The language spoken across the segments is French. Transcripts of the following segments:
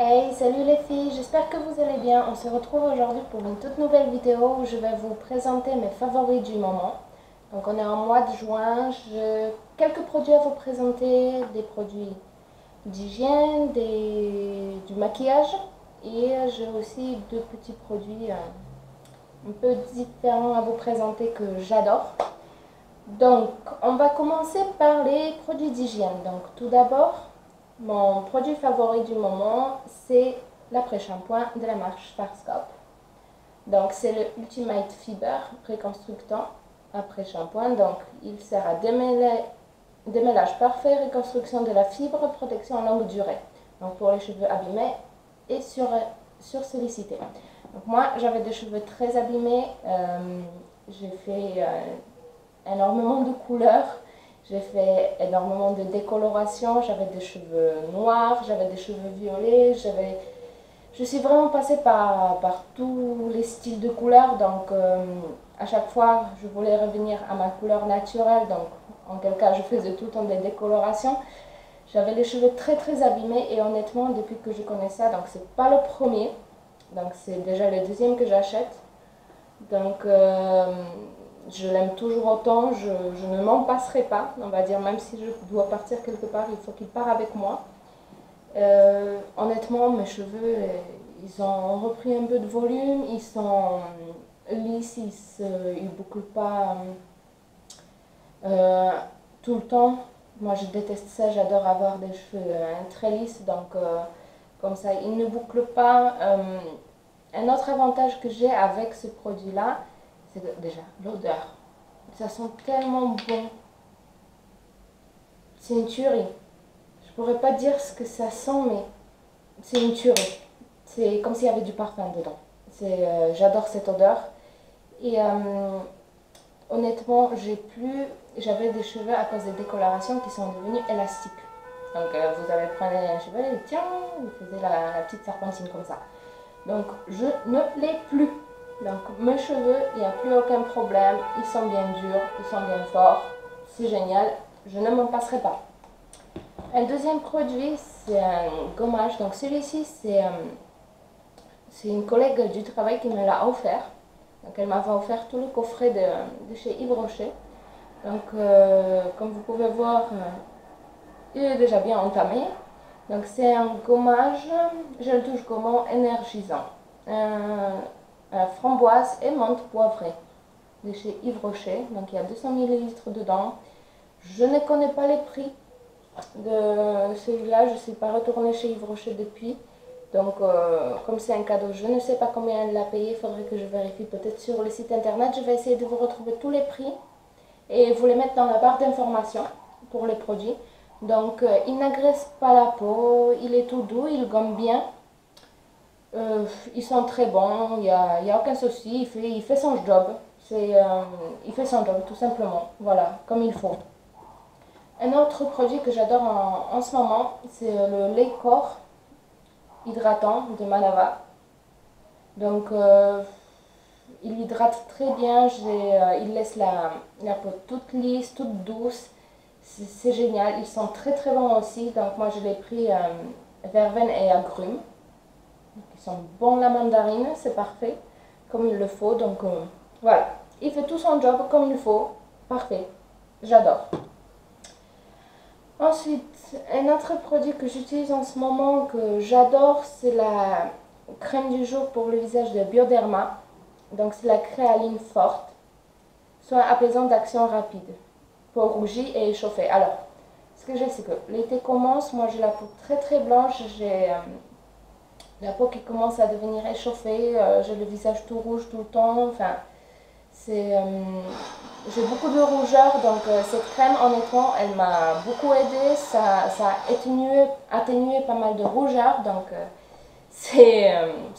Hey, salut les filles, j'espère que vous allez bien. On se retrouve aujourd'hui pour une toute nouvelle vidéo où je vais vous présenter mes favoris du moment. Donc on est en mois de juin, j'ai quelques produits à vous présenter, des produits d'hygiène, du maquillage et j'ai aussi deux petits produits un peu différents à vous présenter que j'adore. Donc on va commencer par les produits d'hygiène. Donc tout d'abord, mon produit favori du moment, c'est l'après-shampoing de la marque Schwarzkopf. Donc, c'est le Ultimate Fiber Reconstructant après-shampoing. Donc, il sert à démêlage parfait, reconstruction de la fibre, protection en longue durée. Donc, pour les cheveux abîmés et sursollicités. Donc, moi, j'avais des cheveux très abîmés. J'ai fait énormément de couleurs. J'ai fait énormément de décoloration, j'avais des cheveux noirs, j'avais des cheveux violets, je suis vraiment passée par tous les styles de couleurs, donc à chaque fois je voulais revenir à ma couleur naturelle, donc en quel cas je faisais tout le temps des décolorations. J'avais les cheveux très très abîmés et honnêtement depuis que je connais ça, donc c'est pas le premier, donc c'est déjà le deuxième que j'achète. Donc je l'aime toujours autant, je ne m'en passerai pas, on va dire, même si je dois partir quelque part, il faut qu'il parte avec moi. Honnêtement, mes cheveux, ils ont repris un peu de volume, ils sont lisses, ils ne bouclent pas tout le temps. Moi, je déteste ça, j'adore avoir des cheveux très lisses, donc comme ça, ils ne bouclent pas. Un autre avantage que j'ai avec ce produit-là, c'est déjà l'odeur. Ça sent tellement bon. C'est une tuerie. Je pourrais pas dire ce que ça sent, mais c'est une tuerie. C'est comme s'il y avait du parfum dedans. J'adore cette odeur. Et honnêtement, j'avais des cheveux à cause des décolorations qui sont devenus élastiques. Donc vous avez pris un cheveu et tiens, il faisait la petite serpentine comme ça. Donc je ne l'ai plus. Donc mes cheveux, il n'y a plus aucun problème, ils sont bien durs, ils sont bien forts, c'est génial, je ne m'en passerai pas. Un deuxième produit, c'est un gommage, donc celui-ci c'est une collègue du travail qui me l'a offert. Donc elle m'avait offert tout le coffret de chez Yves Rocher. Donc comme vous pouvez voir, il est déjà bien entamé. Donc c'est un gommage, gel douche gommant énergisant. Framboise et menthe poivrée de chez Yves Rocher. Donc il y a 200 ml dedans. Je ne connais pas les prix de celui-là. Je ne suis pas retournée chez Yves Rocher depuis. Donc comme c'est un cadeau, je ne sais pas combien elle l'a payé. Il faudrait que je vérifie peut-être sur le site internet. Je vais essayer de vous retrouver tous les prix et vous les mettre dans la barre d'informations pour les produits. Donc il n'agresse pas la peau, il est tout doux, il gomme bien. Ils sont très bons, il n'y a aucun souci, il fait son job. Il fait son job tout simplement, voilà, comme il faut. Un autre produit que j'adore en ce moment, c'est le lait corps hydratant de Manava. Donc il hydrate très bien, il laisse la peau toute lisse, toute douce. C'est génial, ils sont très très bons aussi. Donc moi je l'ai pris verveine et agrumes. Ils sont bons la mandarine, c'est parfait, comme il le faut. Donc voilà, il fait tout son job comme il faut, parfait, j'adore. Ensuite, un autre produit que j'utilise en ce moment que j'adore, c'est la crème du jour pour le visage de Bioderma. Donc c'est la créaline forte, soin apaisant d'action rapide, peau rougie et échauffée. Alors, ce que j'ai, c'est que l'été commence, moi j'ai la peau très très blanche, j'ai la peau qui commence à devenir échauffée, j'ai le visage tout rouge tout le temps, enfin, j'ai beaucoup de rougeur, donc cette crème, honnêtement, elle m'a beaucoup aidée, ça a atténué pas mal de rougeur, donc c'est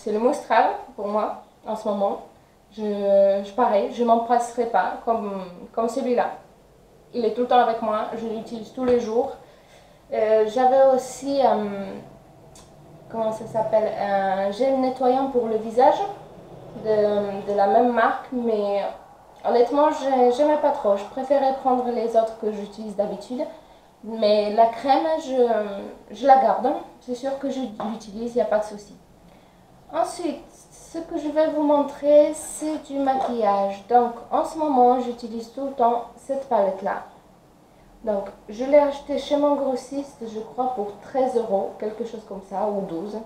le Moustrave pour moi en ce moment. Pareil, je m'en passerai pas comme celui-là. Il est tout le temps avec moi, je l'utilise tous les jours. J'avais aussi comment ça s'appelle, un gel nettoyant pour le visage de la même marque, mais honnêtement j'aimais pas trop, je préférais prendre les autres que j'utilise d'habitude. Mais la crème, je la garde, hein. C'est sûr que je l'utilise, il n'y a pas de souci. Ensuite, ce que je vais vous montrer, c'est du maquillage. Donc, en ce moment, j'utilise tout le temps cette palette-là. Donc, je l'ai acheté chez mon grossiste, je crois, pour 13 euros, quelque chose comme ça, ou 12.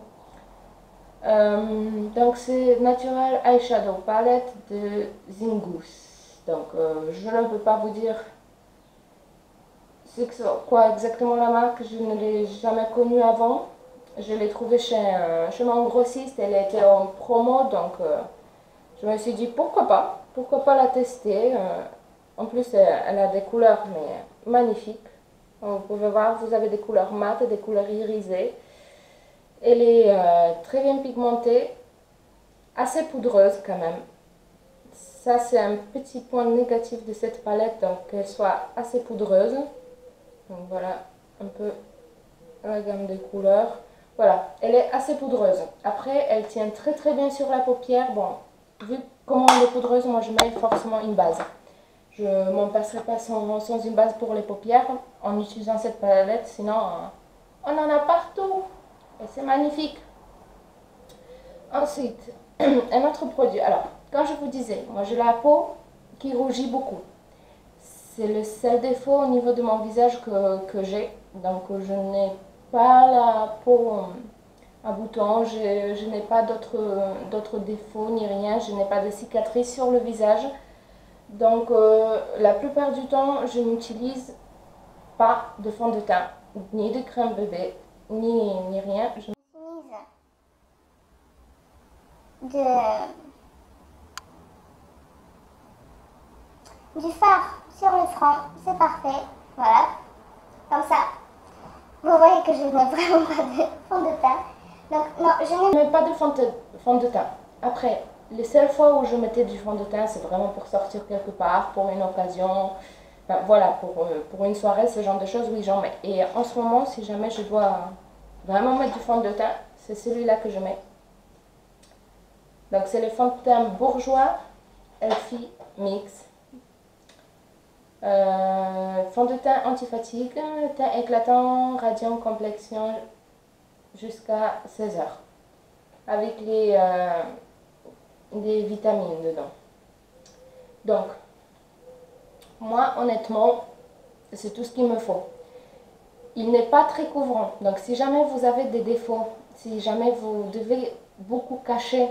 Donc, c'est Natural Eyeshadow Palette de Zingus. Donc, je ne peux pas vous dire c'est quoi exactement la marque, je ne l'ai jamais connue avant. Je l'ai trouvée chez mon grossiste, elle était en promo, donc je me suis dit pourquoi pas la tester. En plus, elle a des couleurs mais magnifiques. Vous pouvez voir, vous avez des couleurs mates et des couleurs irisées. Elle est très bien pigmentée, assez poudreuse quand même. Ça, c'est un petit point négatif de cette palette, donc qu'elle soit assez poudreuse. Donc voilà un peu la gamme de couleurs. Voilà, elle est assez poudreuse. Après, elle tient très très bien sur la paupière. Bon, vu comment elle est poudreuse, moi je mets forcément une base. Je ne m'en passerai pas sans une base pour les paupières en utilisant cette palette, sinon on en a partout. Et c'est magnifique. Ensuite, un autre produit. Alors, quand je vous disais, moi j'ai la peau qui rougit beaucoup. C'est le seul défaut au niveau de mon visage que j'ai. Donc je n'ai pas la peau à boutons, je n'ai pas d'autres défauts ni rien, je n'ai pas de cicatrices sur le visage. Donc la plupart du temps, je n'utilise pas de fond de teint, ni de crème bébé, ni rien. J'utilise du fard sur le front, c'est parfait, voilà, comme ça. Vous voyez que je ne mets vraiment pas de fond de teint. Donc non, je ne mets pas de fond de teint. Après, les seules fois où je mettais du fond de teint, c'est vraiment pour sortir quelque part, pour une occasion. Enfin, voilà, pour une soirée, ce genre de choses, oui, j'en mets. Et en ce moment, si jamais je dois vraiment mettre du fond de teint, c'est celui-là que je mets. Donc, c'est le fond de teint bourgeois Elfie Mix. Fond de teint anti-fatigue, teint éclatant, radiant, complexion jusqu'à 16 heures. Avec des vitamines dedans. Donc, moi, honnêtement, c'est tout ce qu'il me faut. Il n'est pas très couvrant. Donc, si jamais vous avez des défauts, si jamais vous devez beaucoup cacher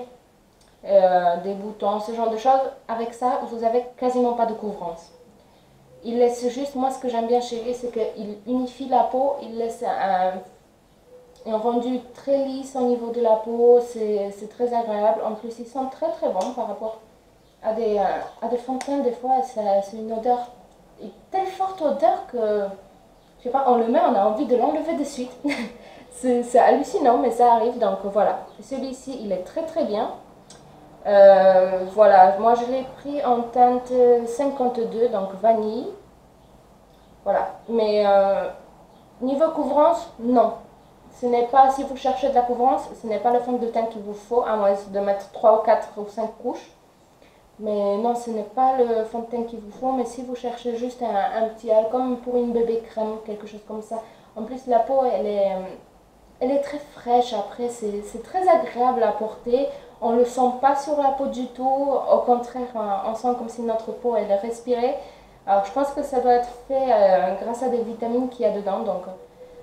des boutons, ce genre de choses, avec ça, vous n'avez quasiment pas de couvrance. Il laisse juste, moi, ce que j'aime bien chez lui, c'est qu'il unifie la peau, il laisse un rendu très lisse au niveau de la peau, c'est très agréable. En plus, ils sont très très bons par rapport à des fonds de teint. Des fois, c'est une odeur, une telle forte odeur que, je sais pas, on le met, on a envie de l'enlever de suite. C'est hallucinant, mais ça arrive. Donc voilà, celui-ci, il est très très bien. Voilà, moi je l'ai pris en teinte 52, donc vanille. Voilà, mais niveau couvrance, non. Ce n'est pas, si vous cherchez de la couvrance, ce n'est pas le fond de teint qu'il vous faut, à moins de mettre 3 ou 4 ou 5 couches. Mais non, ce n'est pas le fond de teint qu'il vous faut, mais si vous cherchez juste un petit, comme pour une bébé crème, quelque chose comme ça. En plus, la peau, elle est très fraîche après, c'est très agréable à porter. On ne le sent pas sur la peau du tout, au contraire, on sent comme si notre peau, elle respirait. Alors, je pense que ça doit être fait grâce à des vitamines qu'il y a dedans, donc...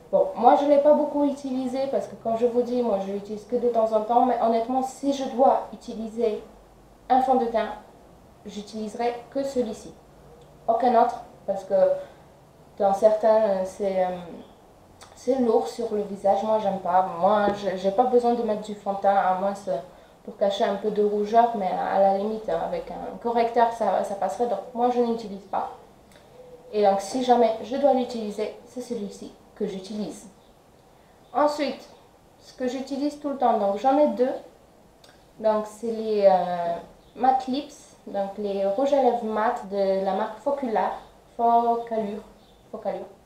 Bon, moi je ne l'ai pas beaucoup utilisé parce que comme je vous dis, moi je l'utilise que de temps en temps, mais honnêtement, si je dois utiliser un fond de teint, j'utiliserai que celui-ci. Aucun autre, parce que dans certains, c'est lourd sur le visage, moi j'aime pas. Moi, j'ai pas besoin de mettre du fond de teint, à moins pour cacher un peu de rougeur, mais à la limite, avec un correcteur, ça passerait. Donc moi je n'utilise pas. Et donc si jamais je dois l'utiliser, c'est celui-ci que j'utilise. Ensuite, ce que j'utilise tout le temps, donc j'en ai deux. Donc c'est les Matte Lips, donc les rouges à lèvres mat de la marque Focalure.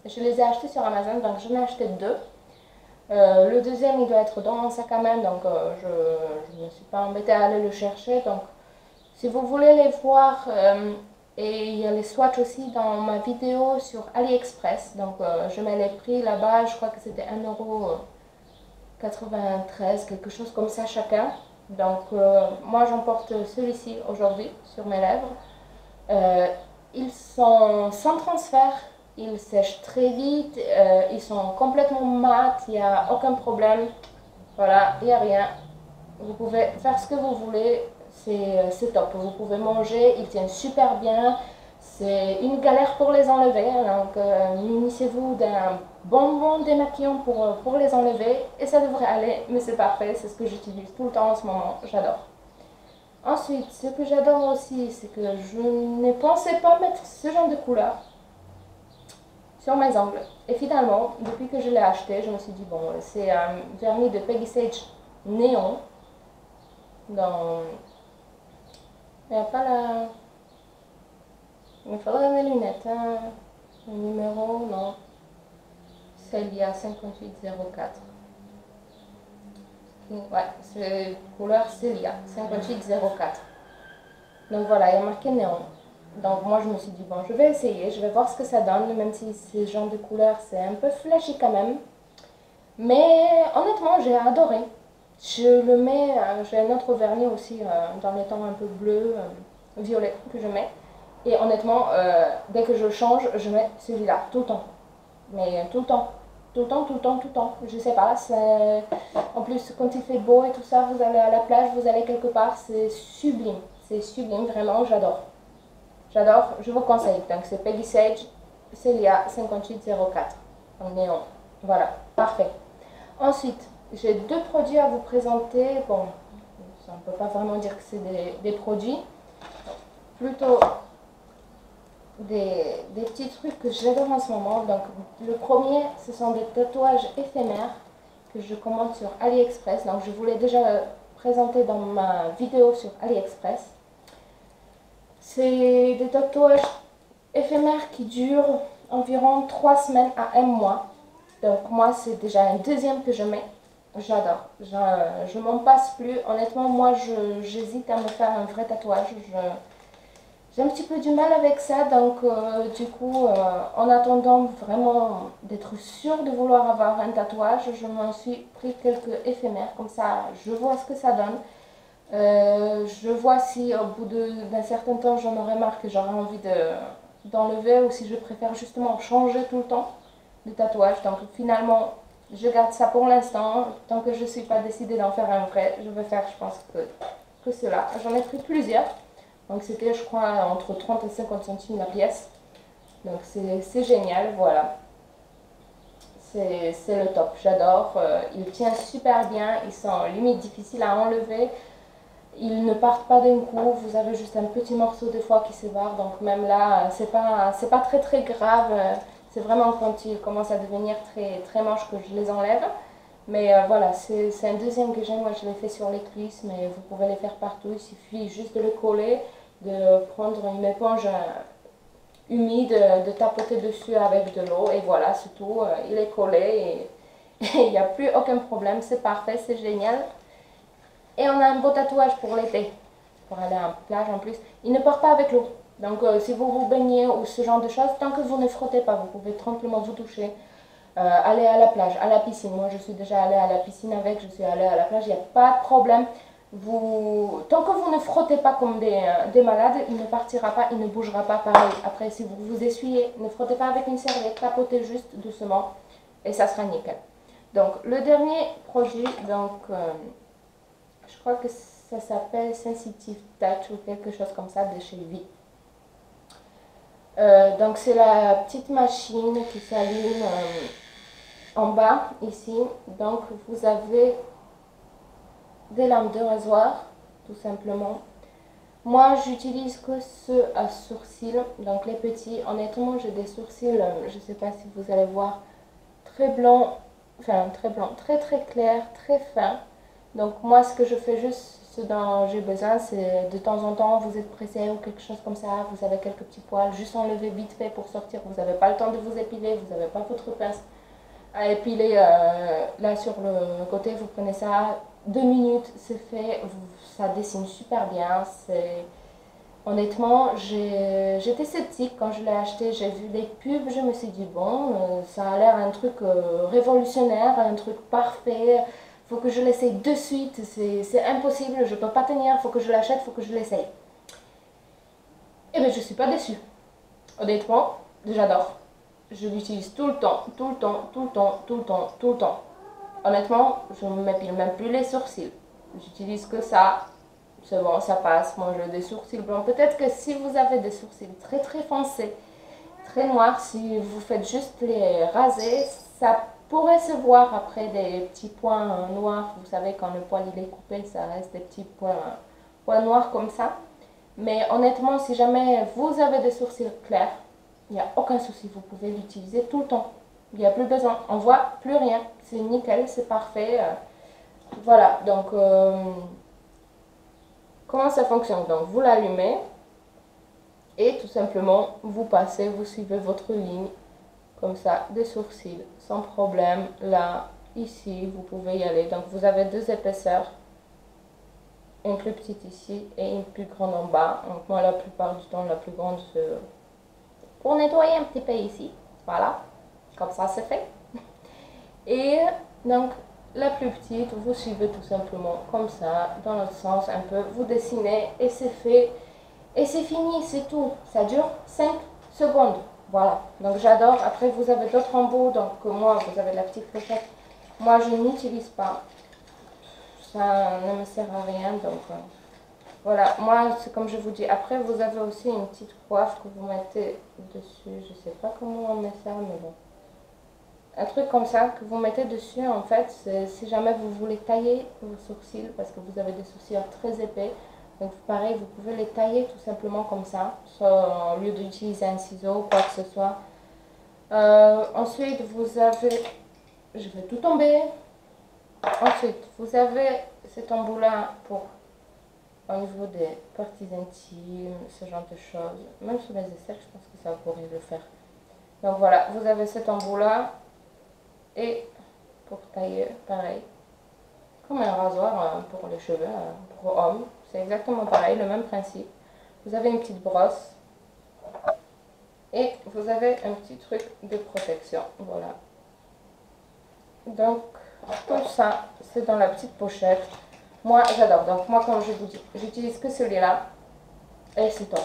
Je les ai achetés sur Amazon, donc j'en ai acheté deux. Le deuxième, il doit être dans mon sac à main, donc je ne me suis pas embêtée à aller le chercher. Donc si vous voulez les voir Et il y a les swatchs aussi dans ma vidéo sur AliExpress. Donc je mets les prix là-bas, je crois que c'était 1,93 €, quelque chose comme ça chacun. Donc moi j'emporte celui-ci aujourd'hui sur mes lèvres. Ils sont sans transfert, ils sèchent très vite, ils sont complètement mat, il n'y a aucun problème. Voilà, il n'y a rien. Vous pouvez faire ce que vous voulez, c'est top. Vous pouvez manger, ils tiennent super bien. C'est une galère pour les enlever, donc munissez-vous d'un bonbon démaquillant pour les enlever et ça devrait aller, mais c'est parfait, c'est ce que j'utilise tout le temps en ce moment, j'adore. Ensuite, ce que j'adore aussi, c'est que je ne pensais pas mettre ce genre de couleur sur mes ongles. Et finalement, depuis que je l'ai acheté, je me suis dit, bon, c'est un vernis de Peggy Sage néon. Dans... Il n'y a pas la... Il me faudrait mes lunettes, hein. Le numéro, non. Celia 5804. Ouais, c'est couleur Celia 5804. Donc voilà, il y a marqué néon. Donc moi je me suis dit, bon, je vais essayer, je vais voir ce que ça donne, même si ce genre de couleur c'est un peu flashy quand même. Mais honnêtement, j'ai adoré. Je le mets, j'ai un autre vernis aussi dans les tons un peu bleu, violet que je mets. Et honnêtement, dès que je change, je mets celui-là, tout le temps. Mais tout le temps. Tout le temps, tout le temps, tout le temps. Je sais pas, en plus quand il fait beau et tout ça, vous allez à la plage, vous allez quelque part, c'est sublime. C'est sublime, vraiment, j'adore. J'adore, je vous conseille. Donc c'est Peggy Sage, Celia 5804, en néon. Voilà, parfait. Ensuite, j'ai deux produits à vous présenter. Bon, on ne peut pas vraiment dire que c'est des produits. Plutôt des petits trucs que j'adore en ce moment. Donc, le premier, ce sont des tatouages éphémères que je commande sur AliExpress. Donc, je vous l'ai déjà présenté dans ma vidéo sur AliExpress. C'est des tatouages éphémères qui durent environ 3 semaines à 1 mois. Donc, moi, c'est déjà un deuxième que je mets. J'adore. Je m'en passe plus. Honnêtement, moi, j'hésite à me faire un vrai tatouage. J'ai un petit peu du mal avec ça, donc du coup, en attendant vraiment d'être sûre de vouloir avoir un tatouage, je m'en suis pris quelques éphémères, comme ça je vois ce que ça donne. Je vois si au bout d'un certain temps j'en aurai marre que j'aurai envie d'enlever ou si je préfère justement changer tout le temps de tatouage. Donc finalement, je garde ça pour l'instant. Tant que je ne suis pas décidée d'en faire un vrai, je vais faire, je pense que cela. J'en ai pris plusieurs. Donc c'était, je crois, entre 30 et 50 centimes la pièce. Donc c'est génial, voilà. C'est le top, j'adore. Ils tiennent super bien, ils sont limite difficiles à enlever. Ils ne partent pas d'un coup, vous avez juste un petit morceau des fois qui se barre. Donc même là, c'est pas très très grave. C'est vraiment quand ils commencent à devenir très, très moches que je les enlève. Mais voilà, c'est un deuxième que j'aime. Moi, je l'ai fait sur les cuisses, mais vous pouvez les faire partout. Il suffit juste de le coller, de prendre une éponge humide, de tapoter dessus avec de l'eau. Et voilà, c'est tout. Il est collé et il n'y a plus aucun problème. C'est parfait, c'est génial. Et on a un beau tatouage pour l'été, pour aller à la plage en plus. Il ne part pas avec l'eau. Donc si vous vous baignez ou ce genre de choses, tant que vous ne frottez pas, vous pouvez tranquillement vous toucher. Aller à la plage, à la piscine. Moi, je suis déjà allée à la piscine avec, je suis allée à la plage, il n'y a pas de problème. Tant que vous ne frottez pas comme des malades, il ne partira pas, il ne bougera pas pareil. Après, si vous vous essuyez, ne frottez pas avec une serviette, tapotez juste doucement et ça sera nickel. Donc, le dernier produit, donc, je crois que ça s'appelle Sensitive Touch ou quelque chose comme ça de chez Vie. Donc c'est la petite machine qui s'allume en bas ici. Donc vous avez des lames de rasoir tout simplement. Moi j'utilise que ceux à sourcils, donc les petits. Honnêtement j'ai des sourcils, je ne sais pas si vous allez voir, très blancs, enfin très blancs, très très clairs, très fins. Donc moi ce que je fais juste, ce dont j'ai besoin, c'est de temps en temps, vous êtes pressé ou quelque chose comme ça, vous avez quelques petits poils, juste enlever vite fait pour sortir, vous n'avez pas le temps de vous épiler, vous n'avez pas votre pince à épiler là sur le côté, vous prenez ça, 2 minutes, c'est fait, ça dessine super bien, Honnêtement, j'étais sceptique quand je l'ai acheté. J'ai vu les pubs, je me suis dit, bon, ça a l'air un truc révolutionnaire, un truc parfait. Faut que je l'essaye de suite. C'est impossible, je peux pas tenir. Faut que je l'achète, faut que je l'essaye. Et bien, je suis pas déçue. Honnêtement, j'adore. Je l'utilise tout le temps, tout le temps, tout le temps, tout le temps, tout le temps. Honnêtement, je ne m'épile même plus les sourcils. J'utilise que ça. C'est bon, ça passe. Moi, j'ai des sourcils blancs. Peut-être que si vous avez des sourcils très très foncés, très noirs, si vous faites juste les raser, ça pourrait se voir après des petits points noirs. Vous savez, quand le poil il est coupé, ça reste des petits points noirs comme ça. Mais honnêtement, si jamais vous avez des sourcils clairs, il n'y a aucun souci. Vous pouvez l'utiliser tout le temps. Il n'y a plus besoin. On voit plus rien. C'est nickel, c'est parfait. Voilà, donc... comment ça fonctionne? Donc vous l'allumez et tout simplement vous passez, vous suivez votre ligne comme ça, des sourcils sans problème. Là, ici, vous pouvez y aller. Donc vous avez deux épaisseurs, une plus petite ici et une plus grande en bas. Donc moi la plupart du temps la plus grande pour nettoyer un petit peu ici. Voilà, comme ça c'est fait. Et donc la plus petite, vous suivez tout simplement comme ça, dans l'autre sens un peu, vous dessinez et c'est fait. Et c'est fini, c'est tout. Ça dure 5 secondes. Voilà, donc j'adore. Après, vous avez d'autres embouts, donc moi, vous avez la petite pochette. Moi, je n'utilise pas. Ça ne me sert à rien, donc voilà. Moi, c'est comme je vous dis. Après, vous avez aussi une petite coiffe que vous mettez dessus. Je sais pas comment on met ça, mais bon. Un truc comme ça que vous mettez dessus, en fait, si jamais vous voulez tailler vos sourcils, parce que vous avez des sourcils très épais, donc pareil, vous pouvez les tailler tout simplement comme ça, soit au lieu d'utiliser un ciseau ou quoi que ce soit. Ensuite, vous avez, je vais tout tomber. Ensuite, vous avez cet embout-là pour, au niveau des parties intimes, ce genre de choses. Même sur les aisselles, je pense que ça pourrait le faire. Donc voilà, vous avez cet embout-là. Et pour tailler, pareil, comme un rasoir pour les cheveux, pour hommes, c'est exactement pareil, le même principe. Vous avez une petite brosse et vous avez un petit truc de protection, voilà. Donc, tout ça, c'est dans la petite pochette. Moi, j'adore. Donc, moi, comme je vous dis, j'utilise que celui-là et c'est top.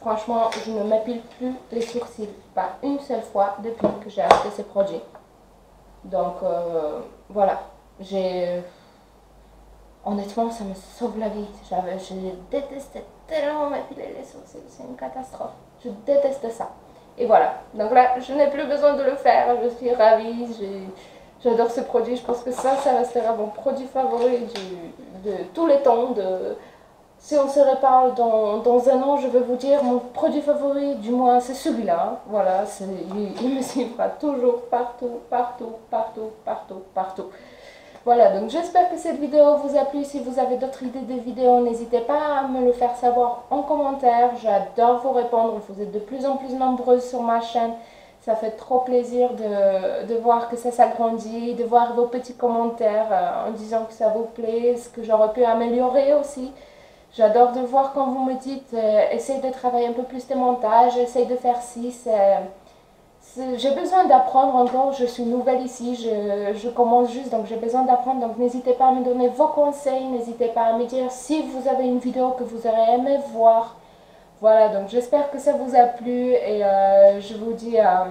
Franchement, je ne m'épile plus les sourcils, pas une seule fois depuis que j'ai acheté ces produits. Donc voilà, honnêtement ça me sauve la vie. Je détestais tellement m'épiler les sourcils, c'est une catastrophe. Je déteste ça. Et voilà, donc là je n'ai plus besoin de le faire, je suis ravie, j'adore ce produit. Je pense que ça restera mon produit favori de tous les temps. Si on se reparle dans un an, je vais vous dire mon produit favori, du moins c'est celui-là. Voilà, il me suivra toujours partout, partout, partout, partout, partout. Voilà, donc j'espère que cette vidéo vous a plu. Si vous avez d'autres idées de vidéos, n'hésitez pas à me le faire savoir en commentaire. J'adore vous répondre, vous êtes de plus en plus nombreuses sur ma chaîne. Ça fait trop plaisir de voir que ça s'agrandit, de voir vos petits commentaires en disant que ça vous plaît, ce que j'aurais pu améliorer aussi. J'adore de voir quand vous me dites essaye de travailler un peu plus tes montages, essaye de faire ci. J'ai besoin d'apprendre encore, je suis nouvelle ici, je commence juste, donc j'ai besoin d'apprendre. Donc n'hésitez pas à me donner vos conseils, n'hésitez pas à me dire si vous avez une vidéo que vous aurez aimé voir. Voilà, donc j'espère que ça vous a plu et je vous dis à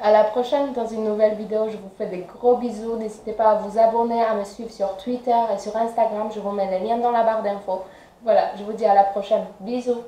la prochaine dans une nouvelle vidéo. Je vous fais des gros bisous. N'hésitez pas à vous abonner, à me suivre sur Twitter et sur Instagram. Je vous mets les liens dans la barre d'infos. Voilà, je vous dis à la prochaine. Bisous.